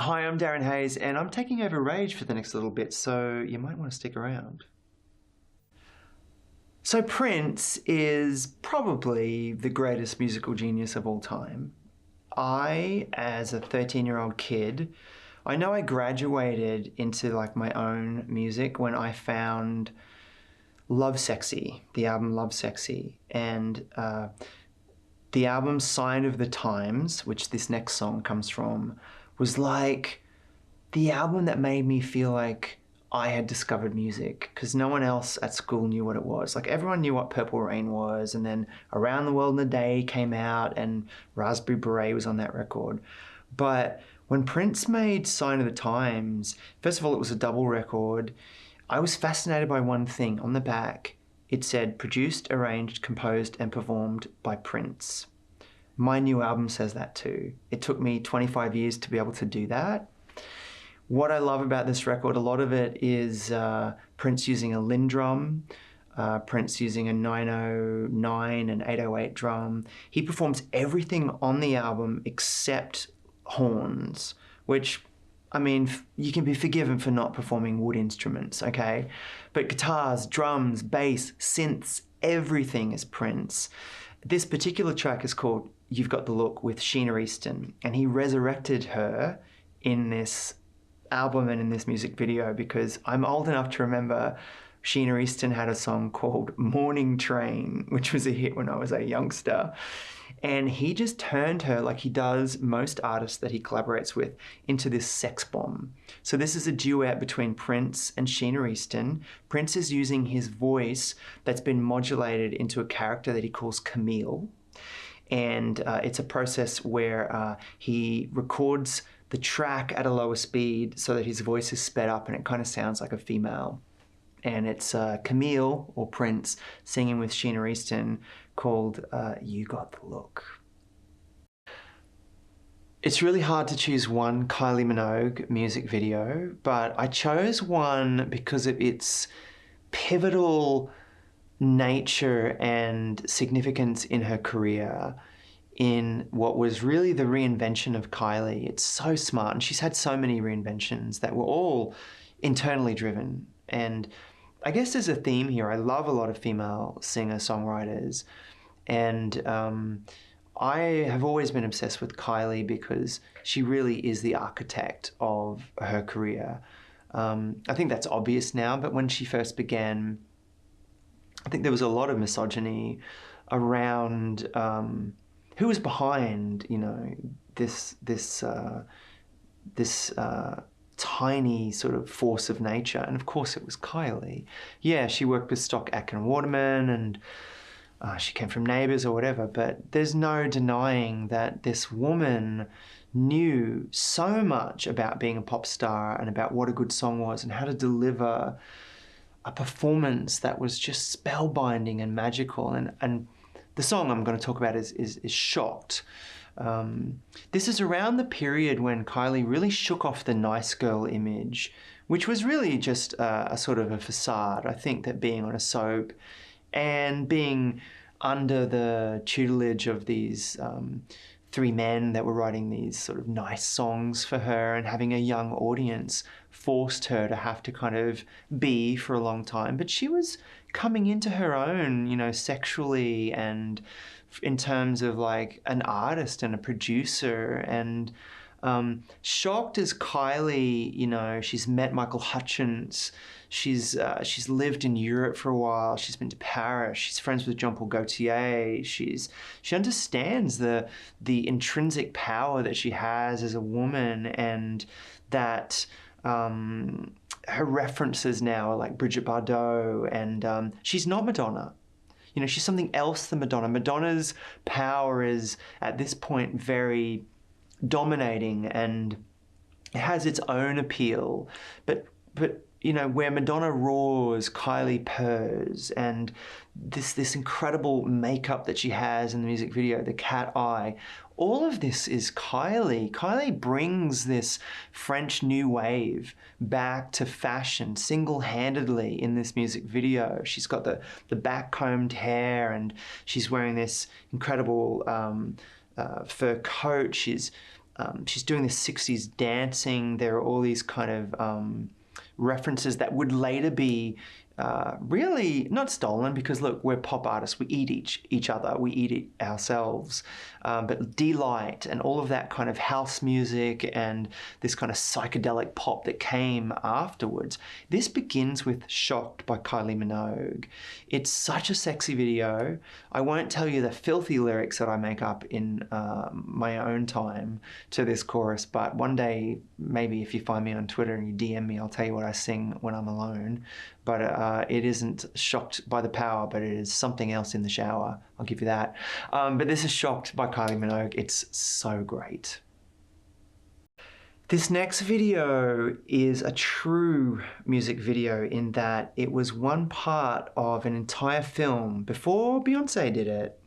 Hi, I'm Darren Hayes, and I'm taking over Rage for the next little bit, so you might want to stick around. So Prince is probably the greatest musical genius of all time. I, as a 13-year-old kid, I know I graduated into like my own music when I found Lovesexy, the album Lovesexy, and the album Sign of the Times, which this next song comes from, was like the album that made me feel like I had discovered music, because no one else at school knew what it was. Like, everyone knew what Purple Rain was, and then Around the World in a Day came out and Raspberry Beret was on that record. But when Prince made Sign of the Times, first of all, it was a double record. I was fascinated by one thing. On the back, it said, produced, arranged, composed, and performed by Prince. My new album says that too. It took me 25 years to be able to do that. What I love about this record, a lot of it is Prince using a Lindrum, Prince using a 909 and 808 drum. He performs everything on the album except horns, which, I mean, you can be forgiven for not performing wood instruments, okay? But guitars, drums, bass, synths, everything is Prince. This particular track is called You've Got the Look with Sheena Easton, and he resurrected her in this album and in this music video, because I'm old enough to remember Sheena Easton had a song called Morning Train, which was a hit when I was a youngster. And he just turned her, like he does most artists that he collaborates with, into this sex bomb. So this is a duet between Prince and Sheena Easton. Prince is using his voice that's been modulated into a character that he calls Camille. And it's a process where he records the track at a lower speed so that his voice is sped up and it kind of sounds like a female. And it's Camille, or Prince, singing with Sheena Easton, called You Got the Look. It's really hard to choose one Kylie Minogue music video, but I chose one because of its pivotal nature and significance in her career, in what was really the reinvention of Kylie. It's so smart, and she's had so many reinventions that were all internally driven. And I guess there's a theme here. I love a lot of female singer-songwriters, and I have always been obsessed with Kylie because she really is the architect of her career. I think that's obvious now, but when she first began, I think there was a lot of misogyny around who was behind, you know, this tiny sort of force of nature. And of course it was Kylie. Yeah, she worked with Stock Aitken Waterman, and she came from Neighbours or whatever, but there's no denying that this woman knew so much about being a pop star and about what a good song was and how to deliver a performance that was just spellbinding and magical. And the song I'm going to talk about is Shocked. This is around the period when Kylie really shook off the nice girl image, which was really just a sort of a facade. I think that being on a soap and being under the tutelage of these three men that were writing these sort of nice songs for her and having a young audience forced her to have to kind of be for a long time. But she was coming into her own, you know, sexually and in terms of like an artist and a producer. And Shocked is Kylie, you know, she's met Michael Hutchence, she's lived in Europe for a while, she's been to Paris, she's friends with Jean Paul Gaultier, she understands the intrinsic power that she has as a woman, and that her references now are like Brigitte Bardot, and she's not Madonna. You know, she's something else than Madonna. Madonna's power is, at this point, very dominating, and it has its own appeal. But you know, where Madonna roars, Kylie purrs, and this incredible makeup that she has in the music video, the cat eye, all of this is Kylie. Kylie brings this French new wave back to fashion single-handedly in this music video. She's got the back-combed hair, and she's wearing this incredible fur coat. She's she's doing this 60s dancing. There are all these kind of references that would later be really not stolen, because look, we're pop artists, we eat each other, we eat it ourselves, but delight and all of that kind of house music and this kind of psychedelic pop that came afterwards. This begins with Shocked by Kylie Minogue. It's such a sexy video. I won't tell you the filthy lyrics that I make up in my own time to this chorus, but one day, maybe if you find me on Twitter and you DM me, I'll tell you what I sing when I'm alone. But it isn't Shocked by the Power, but it is something else in the shower. I'll give you that. But this is Shocked by Kylie Minogue. It's so great. This next video is a true music video in that it was one part of an entire film before Beyonce did it.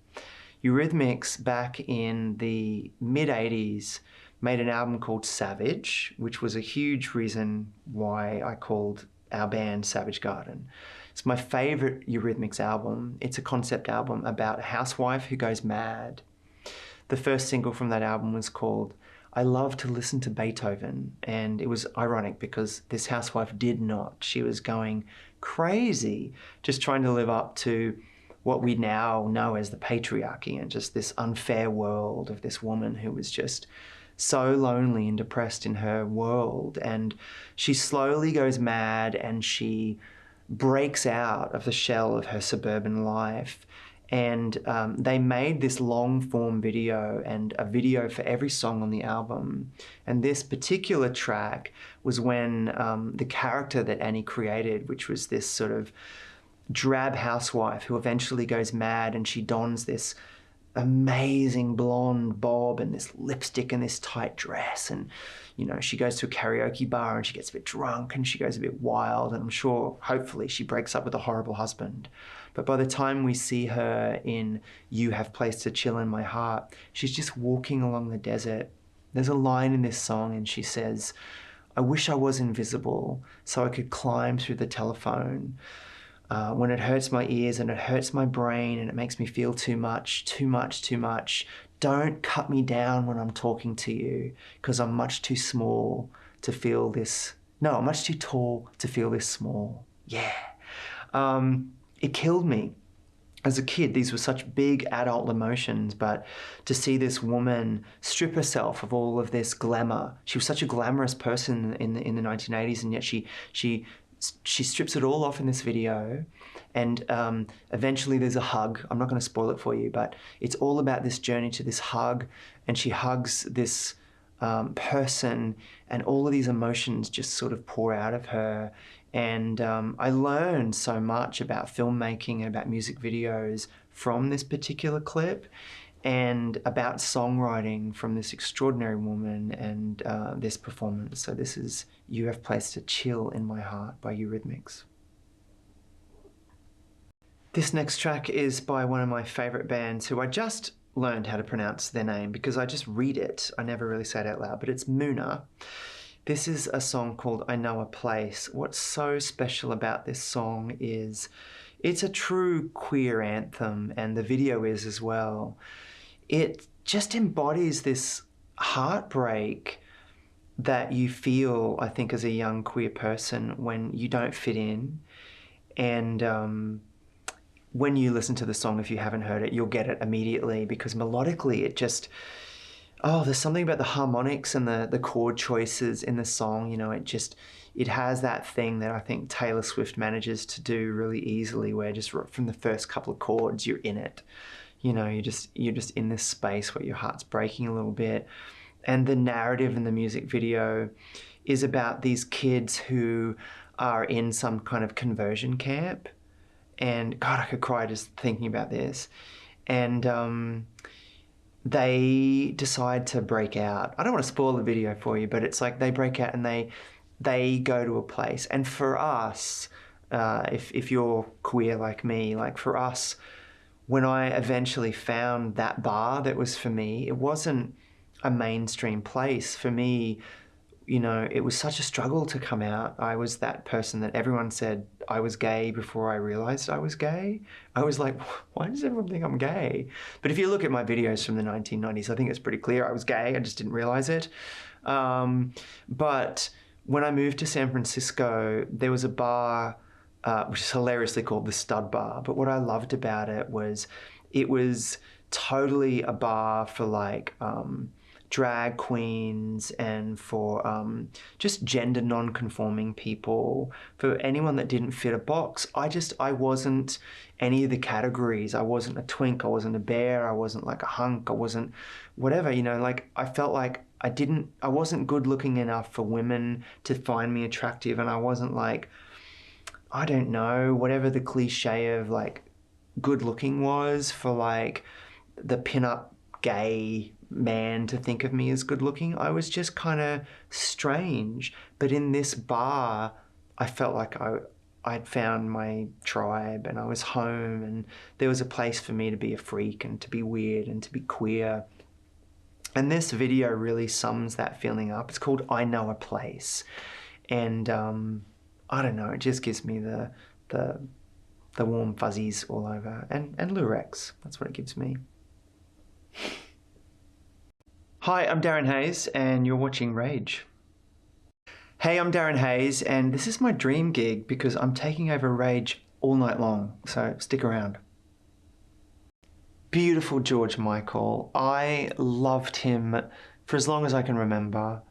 EURYTHMICS, back in the mid-80s, made an album called Savage, which was a huge reason why I called our band Savage Garden. It's my favorite EURYTHMICS album. It's a concept album about a housewife who goes mad. The first single from that album was called I Love to Listen to Beethoven, and it was ironic because this housewife did not. She was going crazy, just trying to live up to what we now know as the patriarchy and just this unfair world of this woman who was just so lonely and depressed in her world. And she slowly goes mad and she breaks out of the shell of her suburban life. And they made this long form video and a video for every song on the album. And this particular track was when the character that Annie created, which was this sort of drab housewife who eventually goes mad, and she dons this amazing blonde bob and this lipstick and this tight dress, and you know, she goes to a karaoke bar and she gets a bit drunk and she goes a bit wild, and I'm sure hopefully she breaks up with a horrible husband. But by the time we see her in You Have Place to Chill in My Heart, she's just walking along the desert. There's a line in this song and she says, I wish I was invisible so I could climb through the telephone. When it hurts my ears and it hurts my brain and it makes me feel too much, too much, too much. Don't cut me down when I'm talking to you, because I'm much too small to feel this. No, I'm much too tall to feel this small. Yeah. It killed me. As a kid, these were such big adult emotions, but to see this woman strip herself of all of this glamour. She was such a glamorous person in the 1980s, and yet she strips it all off in this video, and eventually there's a hug. I'm not going to spoil it for you, but it's all about this journey to this hug, and she hugs this person, and all of these emotions just sort of pour out of her. And I learned so much about filmmaking and about music videos from this particular clip, and about songwriting from this extraordinary woman and this performance. So this is You Have Place to Chill in My Heart by EURYTHMICS. This next track is by one of my favorite bands who I just learned how to pronounce their name because I just read it. I never really say it out loud, but it's MADONNA. This is a song called I Know a Place. What's so special about this song is it's a true queer anthem, and the video is as well. It just embodies this heartbreak that you feel, I think, as a young queer person when you don't fit in. And when you listen to the song, if you haven't heard it, you'll get it immediately, because melodically it just, oh, there's something about the harmonics and the chord choices in the song. You know, it has that thing that I think Taylor Swift manages to do really easily, where just from the first couple of chords, you're in it. You know, you're just in this space where your heart's breaking a little bit. And the narrative in the music video is about these kids who are in some kind of conversion camp. And God, I could cry just thinking about this. And they decide to break out. I don't want to spoil the video for you, but it's like they break out and they go to a place. And for us, if you're queer like me, like for us, when I eventually found that bar that was for me, it wasn't a mainstream place. For me, you know, it was such a struggle to come out. I was that person that everyone said I was gay before I realized I was gay. I was like, why does everyone think I'm gay? But if you look at my videos from the 1990s, I think it's pretty clear I was gay. I just didn't realize it. But when I moved to San Francisco, there was a bar, which is hilariously called the Stud Bar. But what I loved about it was totally a bar for like drag queens and for just gender non-conforming people, for anyone that didn't fit a box. I wasn't any of the categories. I wasn't a twink, I wasn't a bear, I wasn't like a hunk, I wasn't whatever, you know, like I felt like I wasn't good looking enough for women to find me attractive, and I wasn't like, I don't know, whatever the cliche of like good looking was for like the pinup gay man to think of me as good looking. I was just kind of strange. But in this bar, I felt like I'd found my tribe and I was home, and there was a place for me to be a freak and to be weird and to be queer. And this video really sums that feeling up. It's called I Know a Place. And I don't know, it just gives me the warm fuzzies all over. And Lurex, that's what it gives me. Hi, I'm Darren Hayes, and you're watching Rage. Hey, I'm Darren Hayes, and this is my dream gig because I'm taking over Rage all night long, so stick around. Beautiful George Michael. I loved him for as long as I can remember.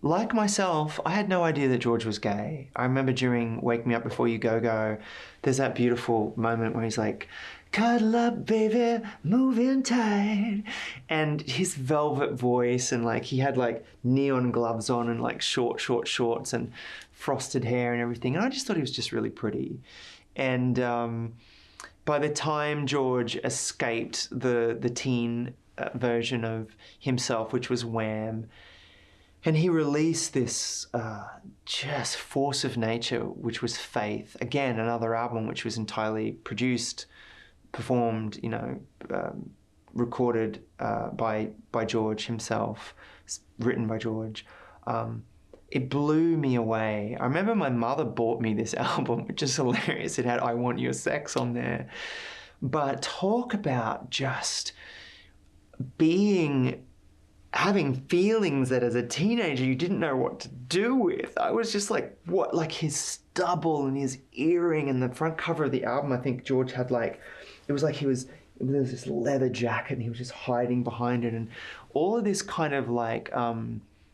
Like myself, I had no idea that George was gay. I remember during Wake Me Up Before You Go Go, there's that beautiful moment where he's like, cuddle up, baby, moving tight. And his velvet voice, and like he had like neon gloves on and like short shorts and frosted hair and everything. And I just thought he was just really pretty. And by the time George escaped the teen version of himself, which was Wham, and he released this just force of nature, which was Faith. Again, another album which was entirely produced, performed, you know, recorded by George himself, written by George. It blew me away. I remember my mother bought me this album, which is hilarious. It had I Want Your Sex on there. But talk about just having feelings that as a teenager you didn't know what to do with. I was just like, what, like his stubble and his earring, and the front cover of the album, I think George had like, it was like there was this leather jacket and he was just hiding behind it, and all of this kind of like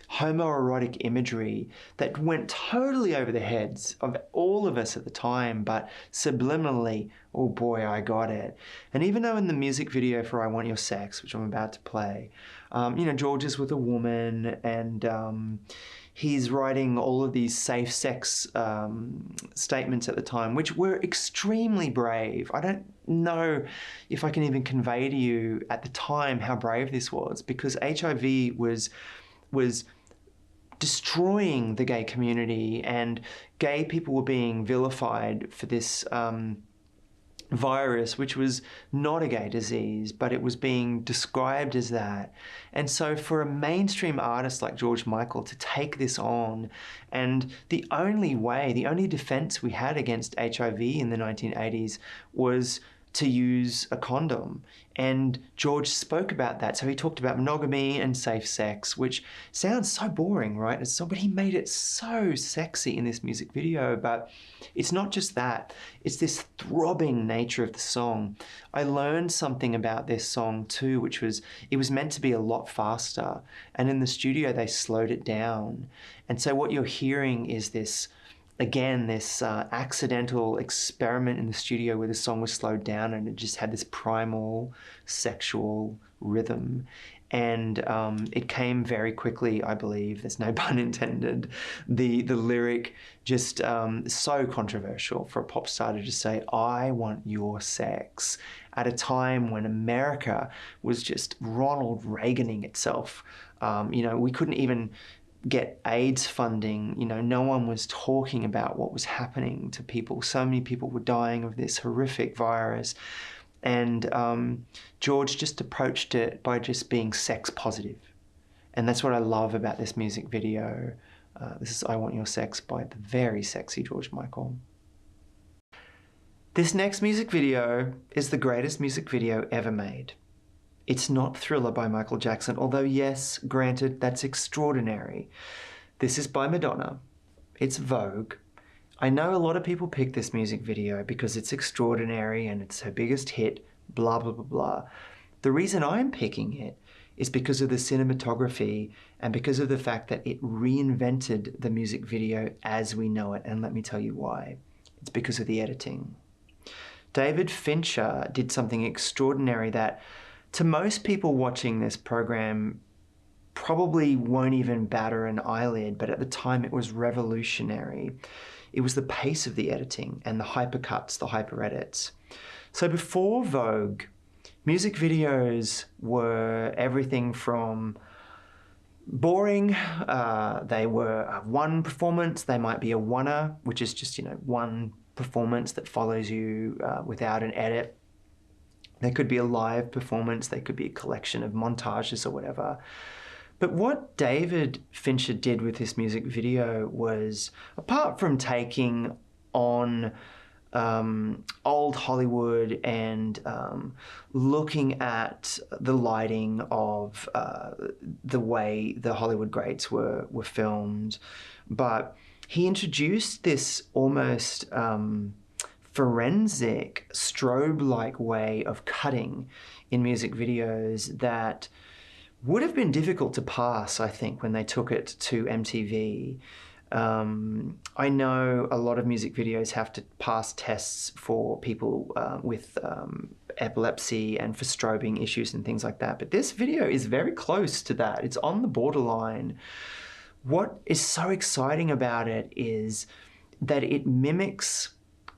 homoerotic imagery that went totally over the heads of all of us at the time, but subliminally, oh boy, I got it. And even though in the music video for I Want Your Sex, which I'm about to play, you know, George is with a woman, and he's writing all of these safe sex statements at the time, which were extremely brave. I don't know if I can even convey to you at the time how brave this was, because HIV was destroying the gay community, and gay people were being vilified for this virus, which was not a gay disease, but it was being described as that. And so for a mainstream artist like George Michael to take this on, and the only defense we had against HIV in the 1980s was to use a condom. And George spoke about that. So he talked about monogamy and safe sex, which sounds so boring, right? But he made it so sexy in this music video. But it's not just that, it's this throbbing nature of the song. I learned something about this song too, which was, it was meant to be a lot faster. And in the studio, they slowed it down. And so what you're hearing is this, again, this accidental experiment in the studio where the song was slowed down and it just had this primal sexual rhythm. And it came very quickly, I believe, there's no pun intended. The lyric just so controversial for a pop star to just say, I want your sex, at a time when America was just Ronald Reaganing itself. You know, we couldn't even get AIDS funding. You know, no one was talking about what was happening to people. So many people were dying of this horrific virus. And George just approached it by just being sex positive. And that's what I love about this music video. This is I Want Your Sex by the very sexy George Michael. This next music video is the greatest music video ever made. It's not Thriller by Michael Jackson, although yes, granted, that's extraordinary. This is by Madonna. It's Vogue. I know a lot of people pick this music video because it's extraordinary and it's her biggest hit, blah, blah, blah, blah. The reason I'm picking it is because of the cinematography and because of the fact that it reinvented the music video as we know it, and let me tell you why. It's because of the editing. David Fincher did something extraordinary that, to most people watching this program, probably won't even batter an eyelid, but at the time it was revolutionary. It was the pace of the editing and the hypercuts, the hyper edits. So before Vogue, music videos were everything from boring, they were one performance, they might be a oneer, which is just, one performance that follows you without an edit. They could be a live performance, they could be a collection of montages or whatever. But what David Fincher did with this music video was, apart from taking on old Hollywood and looking at the lighting of the way the Hollywood greats were filmed, but he introduced this almost forensic, strobe-like way of cutting in music videos that would have been difficult to pass, I think, when they took it to MTV. I know a lot of music videos have to pass tests for people with epilepsy and for strobing issues and things like that, but this video is very close to that. It's on the borderline. What is so exciting about it is that it mimics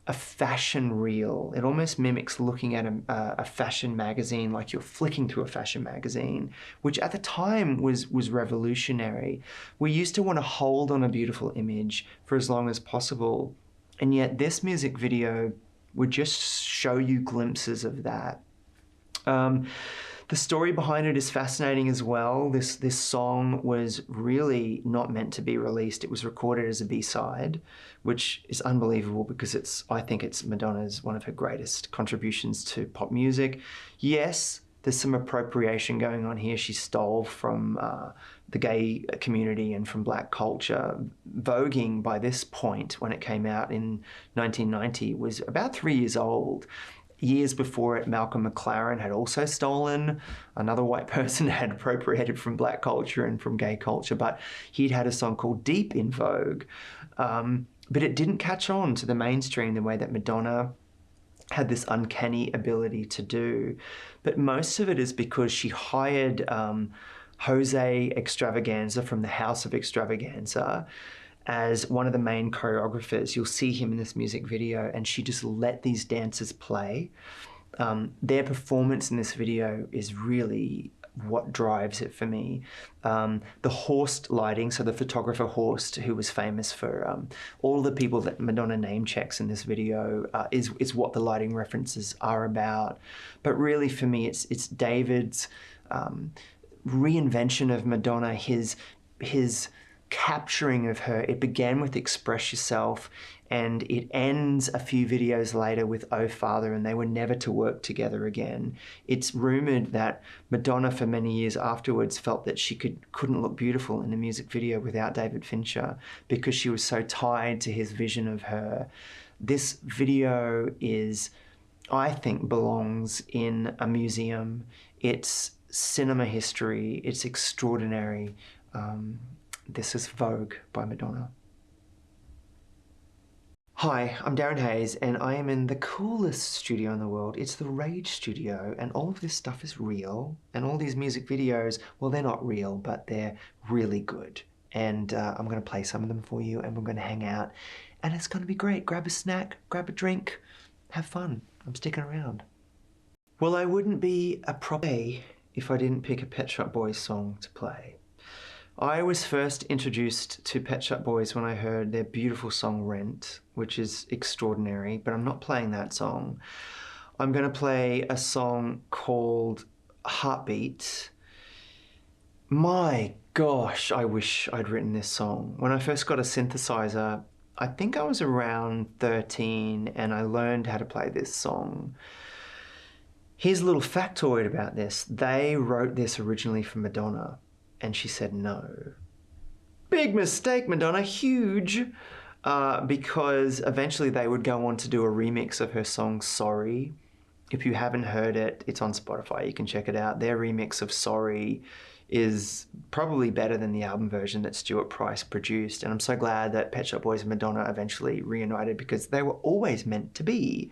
a fashion reel. It almost mimics looking at a fashion magazine, like you're flicking through a fashion magazine, which at the time was revolutionary. We used to want to hold on a beautiful image for as long as possible, and yet this music video would just show you glimpses of that. The story behind it is fascinating as well. This song was really not meant to be released. It was recorded as a B-side, which is unbelievable because I think it's Madonna's one of her greatest contributions to pop music. Yes, there's some appropriation going on here. She stole from the gay community and from black culture. Voguing by this point, when it came out in 1990, was about 3 years old. Years before it, Malcolm McLaren had also stolen. Another white person had appropriated from black culture and from gay culture, but he'd had a song called Deep in Vogue. But it didn't catch on to the mainstream the way that Madonna had this uncanny ability to do. But most of it is because she hired Jose Extravaganza from the House of Extravaganza as one of the main choreographers. You'll see him in this music video, and she just let these dancers play. Their performance in this video is really what drives it for me. The Horst lighting, so the photographer Horst, who was famous for all the people that Madonna name checks in this video, is what the lighting references are about. But really for me, it's David's reinvention of Madonna, his capturing of her. It began with Express Yourself, and it ends a few videos later with Oh Father, and they were never to work together again. It's rumored that Madonna for many years afterwards felt that she couldn't look beautiful in a music video without David Fincher because she was so tied to his vision of her. This video I think, belongs in a museum. It's cinema history. It's extraordinary. This is Vogue by Madonna. Hi, I'm Darren Hayes, and I am in the coolest studio in the world. It's the Rage Studio, and all of this stuff is real. And all these music videos, well, they're not real, but they're really good. And I'm going to play some of them for you, and we're going to hang out. And it's going to be great. Grab a snack, grab a drink, have fun. I'm sticking around. Well, I wouldn't be a proper if I didn't pick a Pet Shop Boys song to play. I was first introduced to Pet Shop Boys when I heard their beautiful song Rent, which is extraordinary, but I'm not playing that song. I'm going to play a song called Heartbeat. My gosh, I wish I'd written this song. When I first got a synthesizer, I think I was around 13 and I learned how to play this song. Here's a little factoid about this. They wrote this originally for Madonna and she said no. Big mistake, Madonna, huge. Because eventually they would go on to do a remix of her song Sorry. If you haven't heard it, it's on Spotify, you can check it out. Their remix of Sorry is probably better than the album version that Stuart Price produced. And I'm so glad that Pet Shop Boys and Madonna eventually reunited because they were always meant to be.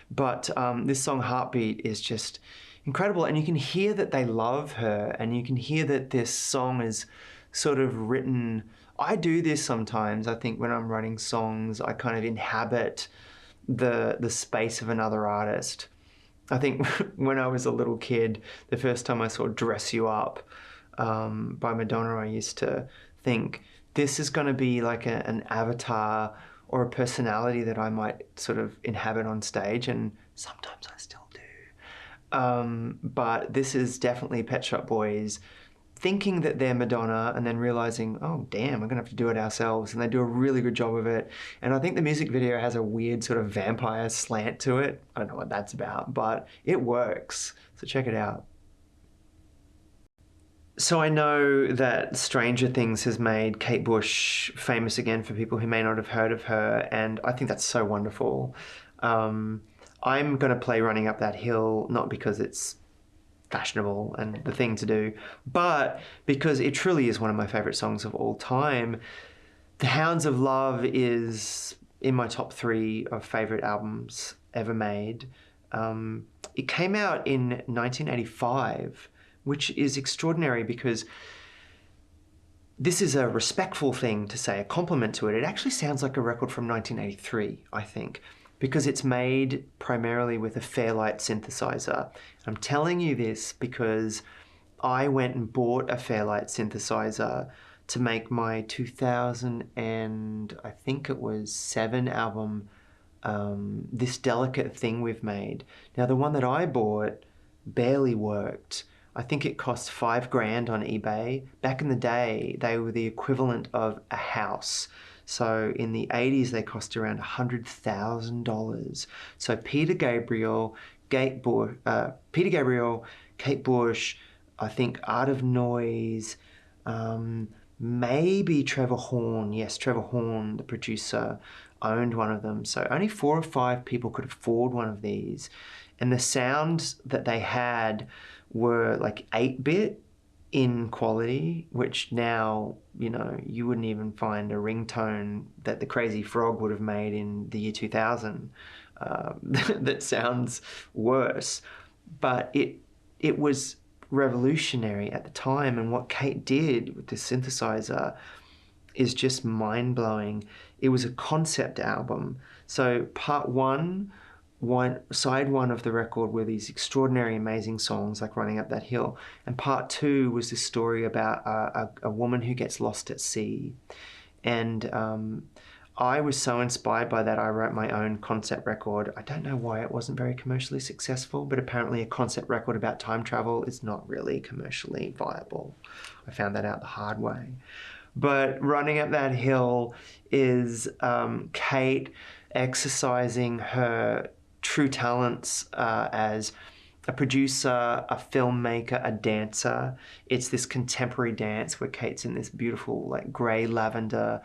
But this song Heartbeat is just incredible. And you can hear that they love her and you can hear that this song is sort of written. I do this sometimes. I think when I'm writing songs, I kind of inhabit the space of another artist. I think when I was a little kid, the first time I saw Dress You Up by Madonna, I used to think, this is going to be like an avatar or a personality that I might sort of inhabit on stage, and sometimes I still do. But this is definitely Pet Shop Boys thinking that they're Madonna and then realizing, oh damn, we're gonna have to do it ourselves, and they do a really good job of it. And I think the music video has a weird sort of vampire slant to it. I don't know what that's about, but it works, so check it out. So I know that Stranger Things has made Kate Bush famous again for people who may not have heard of her, and I think that's so wonderful. I'm gonna play Running Up That Hill, not because it's fashionable and the thing to do, but because it truly is one of my favorite songs of all time. The Hounds of Love is in my top 3 of favorite albums ever made. It came out in 1985, which is extraordinary because this is a respectful thing to say, a compliment to it. It actually sounds like a record from 1983, I think, because it's made primarily with a Fairlight synthesizer. I'm telling you this because I went and bought a Fairlight synthesizer to make my 2000 and I think it was 7 album, This Delicate Thing We've Made. Now the one that I bought barely worked. I think it cost $5,000 on eBay. Back in the day, they were the equivalent of a house. So in the 80s, they cost around $100,000. So Peter Gabriel, Kate Bush, I think Art of Noise, maybe Trevor Horn. Yes, Trevor Horn, the producer, owned one of them. So only 4 or 5 people could afford one of these. And the sounds that they had were like 8-bit in quality, which now, you know, you wouldn't even find a ringtone that the Crazy Frog would have made in the year 2000 that sounds worse. But it was revolutionary at the time, and what Kate did with the synthesizer is just mind-blowing. It was a concept album. So part side one of the record were these extraordinary, amazing songs like Running Up That Hill. And part 2 was this story about a woman who gets lost at sea. And I was so inspired by that, I wrote my own concept record. I don't know why it wasn't very commercially successful, but apparently a concept record about time travel is not really commercially viable. I found that out the hard way. But Running Up That Hill is Kate exercising her true talents as a producer, a filmmaker, a dancer. It's this contemporary dance where Kate's in this beautiful like grey lavender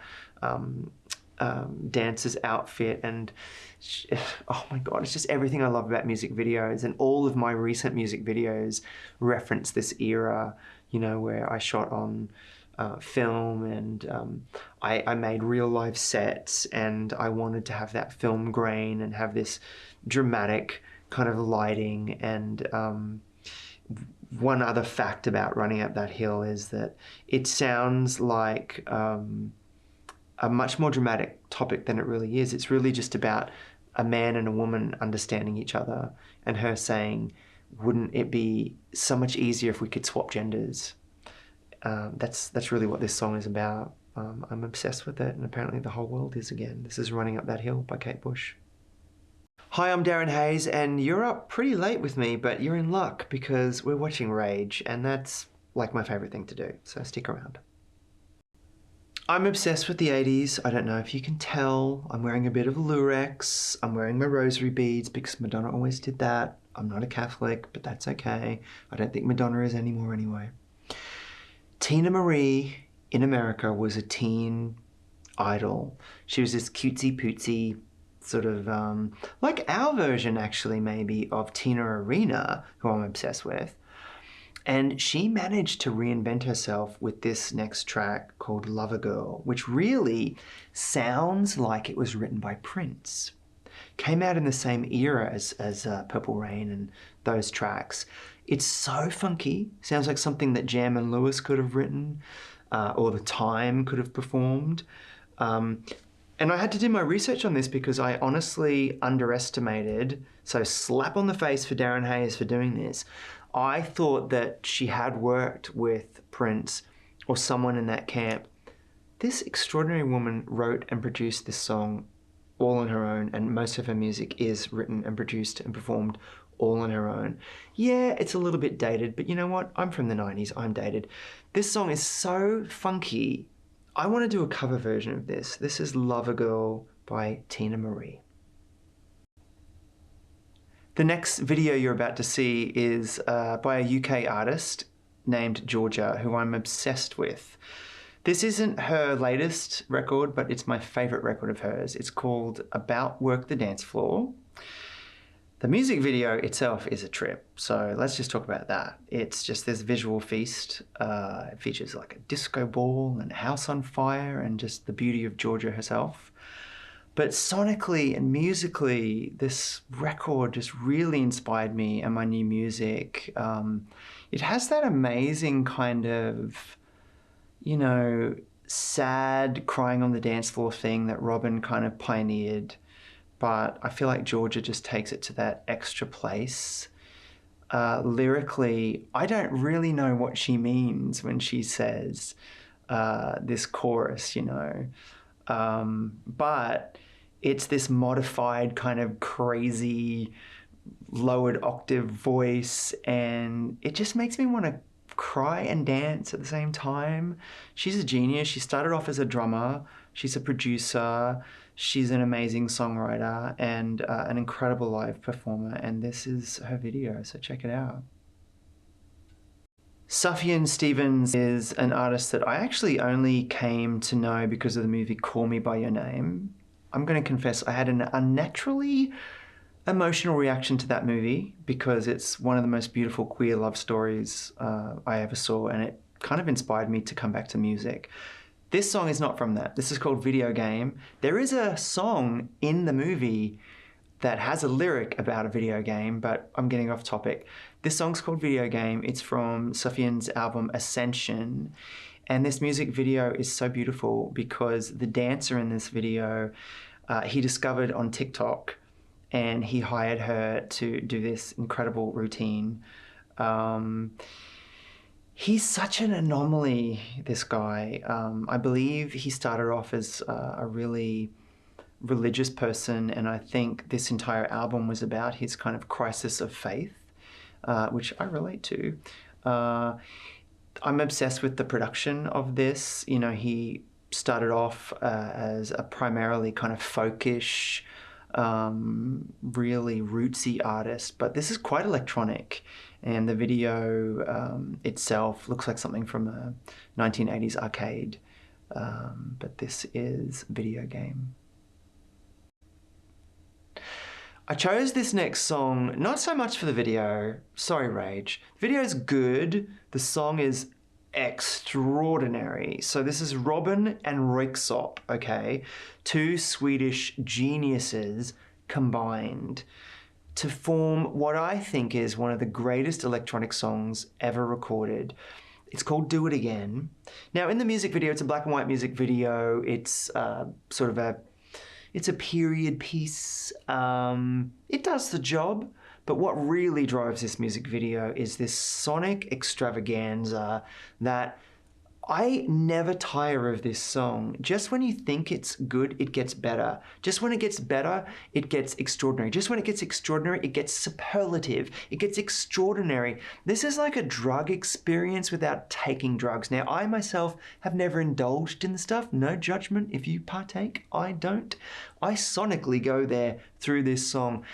dancer's outfit, and oh my god, it's just everything I love about music videos. And all of my recent music videos reference this era, you know, where I shot on film, and I made real life sets, and I wanted to have that film grain and have this dramatic kind of lighting. And one other fact about Running Up That Hill is that it sounds like a much more dramatic topic than it really is. It's really just about a man and a woman understanding each other, and her saying, wouldn't it be so much easier if we could swap genders? That's really what this song is about. I'm obsessed with it, and apparently the whole world is again. This is Running Up That Hill by Kate Bush. Hi, I'm Darren Hayes, and you're up pretty late with me, but you're in luck because we're watching Rage, and that's like my favorite thing to do, so stick around. I'm obsessed with the 80s. I don't know if you can tell. I'm wearing a bit of lurex. I'm wearing my rosary beads because Madonna always did that. I'm not a Catholic, but that's okay. I don't think Madonna is anymore anyway. Teena Marie in America was a teen idol. She was this cutesy pootsy sort of like our version actually maybe of Tina Arena, who I'm obsessed with. And she managed to reinvent herself with this next track called Lover Girl, which really sounds like it was written by Prince. Came out in the same era as Purple Rain and those tracks. It's so funky. Sounds like something that Jam and Lewis could have written or The Time could have performed. And I had to do my research on this because I honestly underestimated, so slap on the face for Darren Hayes for doing this. I thought that she had worked with Prince or someone in that camp. This extraordinary woman wrote and produced this song all on her own, and most of her music is written and produced and performed all on her own. Yeah, it's a little bit dated, but you know what? I'm from the 90s, I'm dated. This song is so funky. I want to do a cover version of this. This is Lover Girl by Teena Marie. The next video you're about to see is by a UK artist named Georgia, who I'm obsessed with. This isn't her latest record, but it's my favorite record of hers. It's called About Work the Dance Floor. The music video itself is a trip, so let's just talk about that. It's just this visual feast. It features like a disco ball and a house on fire and just the beauty of Georgia herself. But sonically and musically, this record just really inspired me and my new music. It has that amazing kind of, you know, sad crying on the dance floor thing that ROBYN kind of pioneered. But I feel like Georgia just takes it to that extra place. Lyrically, I don't really know what she means when she says this chorus, you know. But it's this modified kind of crazy lowered octave voice, and it just makes me want to cry and dance at the same time. She's a genius. She started off as a drummer. She's a producer. She's an amazing songwriter and an incredible live performer, and this is her video, so check it out. Sufjan Stevens is an artist that I actually only came to know because of the movie Call Me By Your Name. I'm going to confess I had an unnaturally emotional reaction to that movie because it's one of the most beautiful queer love stories I ever saw, and it kind of inspired me to come back to music. This song is not from that. This is called Video Game. There is a song in the movie that has a lyric about a video game, but I'm getting off topic. This song's called Video Game. It's from Sufjan's album Ascension. And this music video is so beautiful because the dancer in this video, he discovered on TikTok, and he hired her to do this incredible routine. He's such an anomaly, this guy. I believe he started off as a really religious person, and I think this entire album was about his kind of crisis of faith, which I relate to. I'm obsessed with the production of this. You know, he started off as a primarily kind of folkish, really rootsy artist, but this is quite electronic, and the video itself looks like something from a 1980s arcade, but this is Video Game. I chose this next song not so much for the video, sorry Rage. The video is good, the song is extraordinary. So this is ROBYN and ROYKSOPP, okay? Two Swedish geniuses combined to form what I think is one of the greatest electronic songs ever recorded. It's called Do It Again. Now in the music video, it's a black and white music video. It's sort of it's a period piece. It does the job, but what really drives this music video is this sonic extravaganza that I never tire of this song. Just when you think it's good, it gets better. Just when it gets better, it gets extraordinary. Just when it gets extraordinary, it gets superlative. It gets extraordinary. This is like a drug experience without taking drugs. Now, I myself have never indulged in the stuff. No judgment if you partake. I don't. I sonically go there through this song.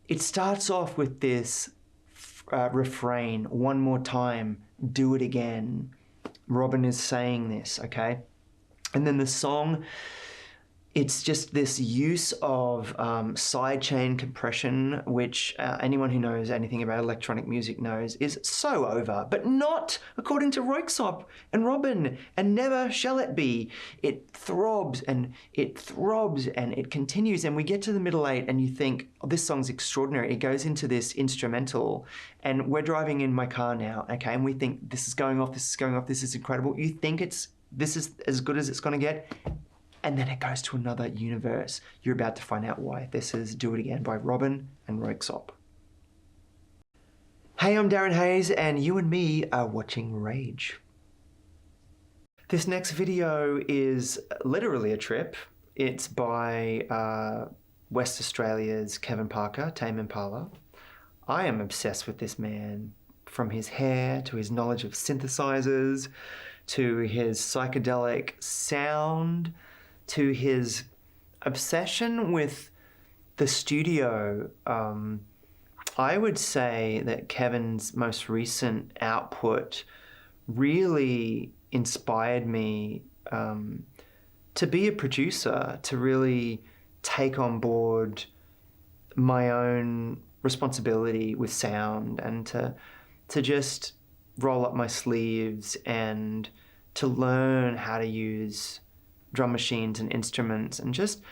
It starts off with this refrain, one more time, do it again. ROBYN is saying this, okay? And then the song, it's just this use of sidechain compression, which anyone who knows anything about electronic music knows is so over, but not according to ROYKSOPP and ROBYN, and never shall it be. It throbs and it throbs and it continues, and we get to the middle eight and you think, oh, this song's extraordinary. It goes into this instrumental, and we're driving in my car now, okay, and we think this is going off, this is going off, this is incredible. You think this is as good as it's gonna get, and then it goes to another universe. You're about to find out why. This is Do It Again by ROBYN and ROYKSOPP. Hey, I'm Darren Hayes, and you and me are watching Rage. This next video is literally a trip. It's by West Australia's Kevin Parker, TAME IMPALA. I am obsessed with this man, from his hair to his knowledge of synthesizers, to his psychedelic sound, to his obsession with the studio. I would say that Kevin's most recent output really inspired me to be a producer, to really take on board my own responsibility with sound, and to just roll up my sleeves and to learn how to use drum machines and instruments, and just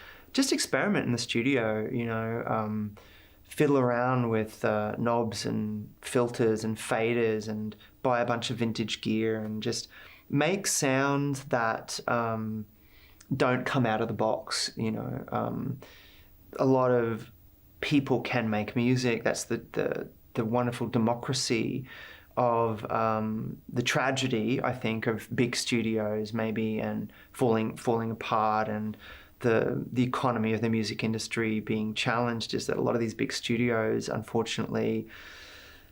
experiment in the studio, you know, fiddle around with knobs and filters and faders, and buy a bunch of vintage gear, and just make sounds that don't come out of the box, you know. A lot of people can make music. That's the wonderful democracy of the tragedy, I think, of big studios maybe, and falling apart, and the economy of the music industry being challenged, is that a lot of these big studios, unfortunately,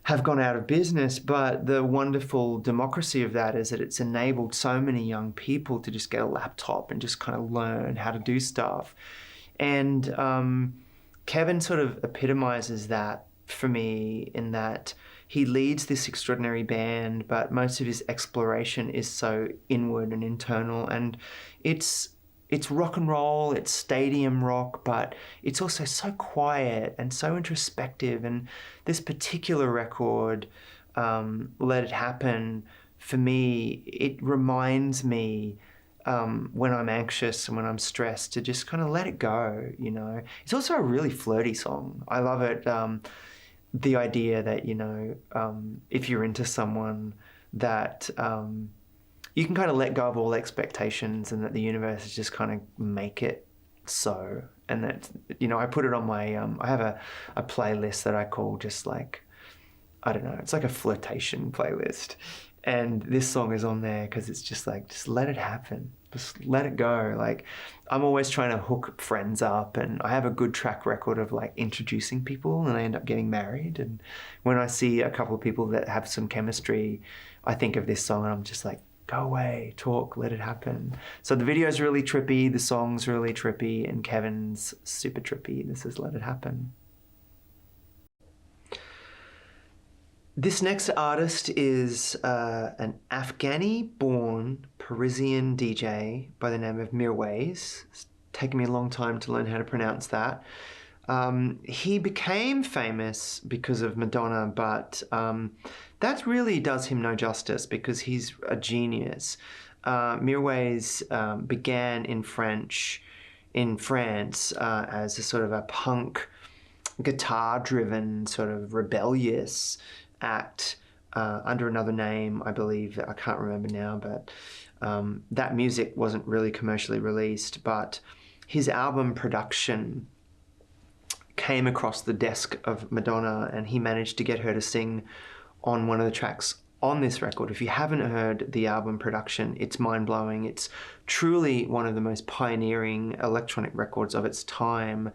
have gone out of business. But the wonderful democracy of that is that it's enabled so many young people to just get a laptop and just kind of learn how to do stuff. And Kevin sort of epitomizes that for me, in that he leads this extraordinary band, but most of his exploration is so inward and internal, and it's rock and roll, it's stadium rock, but it's also so quiet and so introspective. And this particular record, Let It Happen, for me, it reminds me when I'm anxious and when I'm stressed to just kind of let it go, you know. It's also a really flirty song. I love it. The idea that, you know, if you're into someone, that you can kind of let go of all expectations, and that the universe is just kind of make it so. And that, you know, I put it on my, I have a playlist that I call just like, I don't know, it's like a flirtation playlist. And this song is on there because it's just like, just let it happen. Just let it go. Like, I'm always trying to hook friends up, and I have a good track record of like introducing people, and I end up getting married. And when I see a couple of people that have some chemistry, I think of this song and I'm just like, go away, talk, let it happen. So the video is really trippy, the song's really trippy, and Kevin's super trippy. This is Let It Happen. This next artist is an Afghani-born Parisian DJ by the name of MIRWAIS. It's taken me a long time to learn how to pronounce that. He became famous because of Madonna, but that really does him no justice, because he's a genius. MIRWAIS began in France as a sort of a punk, guitar-driven, sort of rebellious act under another name, I believe. I can't remember now, but that music wasn't really commercially released. But his album production came across the desk of Madonna, and he managed to get her to sing on one of the tracks on this record. If you haven't heard the album production, it's mind-blowing. It's truly one of the most pioneering electronic records of its time.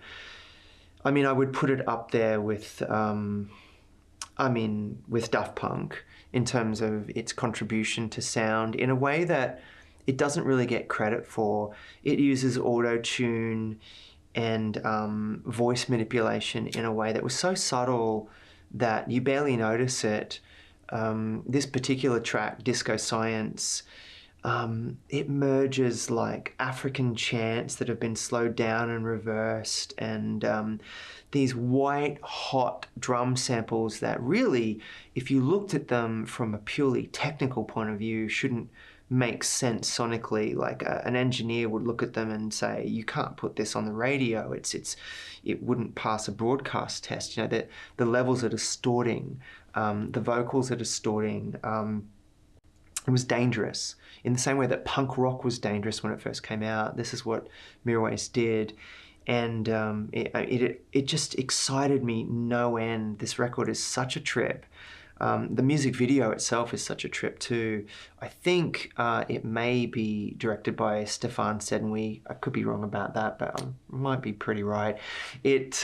I mean, I would put it up there with, with Daft Punk in terms of its contribution to sound in a way that it doesn't really get credit for. It uses auto-tune and voice manipulation in a way that was so subtle that you barely notice it. This particular track, Disco Science, it merges like African chants that have been slowed down and reversed, and these white hot drum samples that really, if you looked at them from a purely technical point of view, shouldn't make sense sonically. Like an engineer would look at them and say, you can't put this on the radio, it wouldn't pass a broadcast test. You know, the levels are distorting, the vocals are distorting. It was dangerous in the same way that punk rock was dangerous when it first came out. This is what MIRWAIS did, and it just excited me no end. This record is such a trip. The music video itself is such a trip too. I think it may be directed by Stefan Sednwy. I could be wrong about that, but I might be pretty right. It's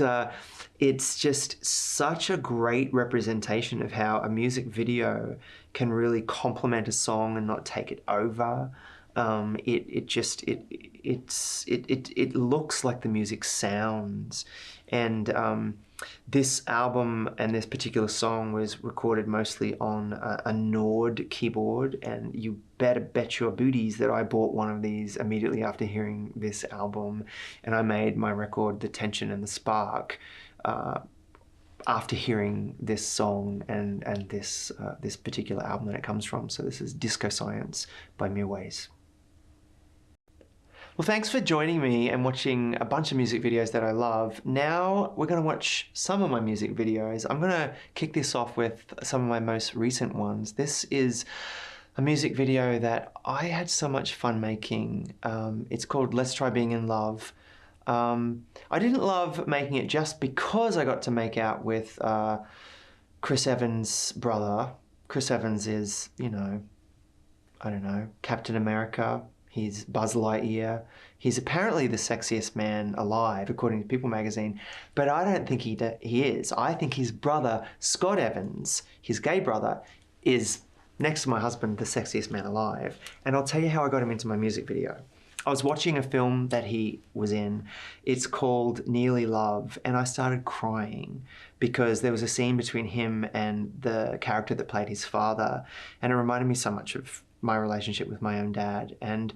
just such a great representation of how a music video can really complement a song and not take it over. It looks like the music sounds, and this album and this particular song was recorded mostly on a Nord keyboard, and you better bet your booties that I bought one of these immediately after hearing this album, and I made my record The Tension and the Spark after hearing this song and this particular album that it comes from. So this is Disco Science by MIRWAIS. Well, thanks for joining me and watching a bunch of music videos that I love. Now we're going to watch some of my music videos. I'm going to kick this off with some of my most recent ones. This is a music video that I had so much fun making. It's called Let's Try Being in Love. I didn't love making it just because I got to make out with Chris Evans' brother. Chris Evans is, you know, I don't know, Captain America. He's Buzz Lightyear. He's apparently the sexiest man alive, according to People magazine, but I don't think he is. I think his brother, Scott Evans, his gay brother, is, next to my husband, the sexiest man alive. And I'll tell you how I got him into my music video. I was watching a film that he was in. It's called Nearly Love, and I started crying because there was a scene between him and the character that played his father, and it reminded me so much of my relationship with my own dad. And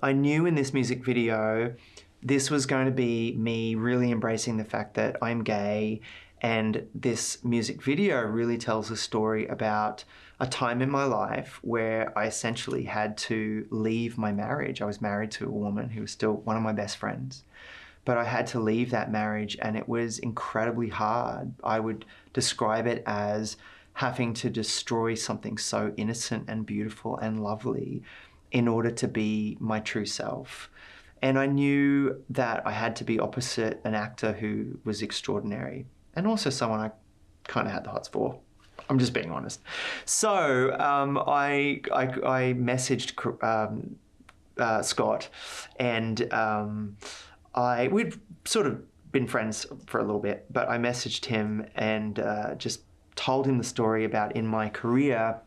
I knew in this music video, this was going to be me really embracing the fact that I'm gay, and this music video really tells a story about a time in my life where I essentially had to leave my marriage. I was married to a woman who was still one of my best friends, but I had to leave that marriage, and it was incredibly hard. I would describe it as having to destroy something so innocent and beautiful and lovely in order to be my true self. And I knew that I had to be opposite an actor who was extraordinary, and also someone I kind of had the hots for. I'm just being honest. So I messaged Scott, and we'd sort of been friends for a little bit, but I messaged him and just told him the story about in my career,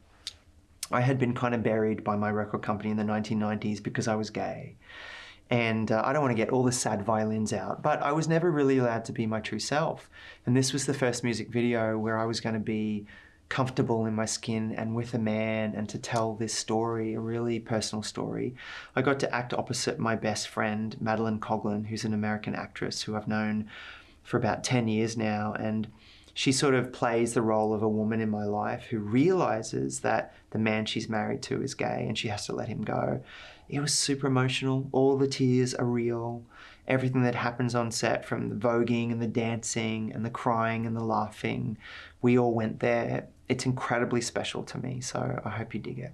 I had been kind of buried by my record company in the 1990s because I was gay. And I don't want to get all the sad violins out, but I was never really allowed to be my true self. And this was the first music video where I was going to be comfortable in my skin and with a man, and to tell this story, a really personal story. I got to act opposite my best friend, Madeline Coughlin, who's an American actress who I've known for about 10 years now. And she sort of plays the role of a woman in my life who realizes that the man she's married to is gay and she has to let him go. It was super emotional. All the tears are real. Everything that happens on set, from the voguing and the dancing and the crying and the laughing, we all went there. It's incredibly special to me, so I hope you dig it.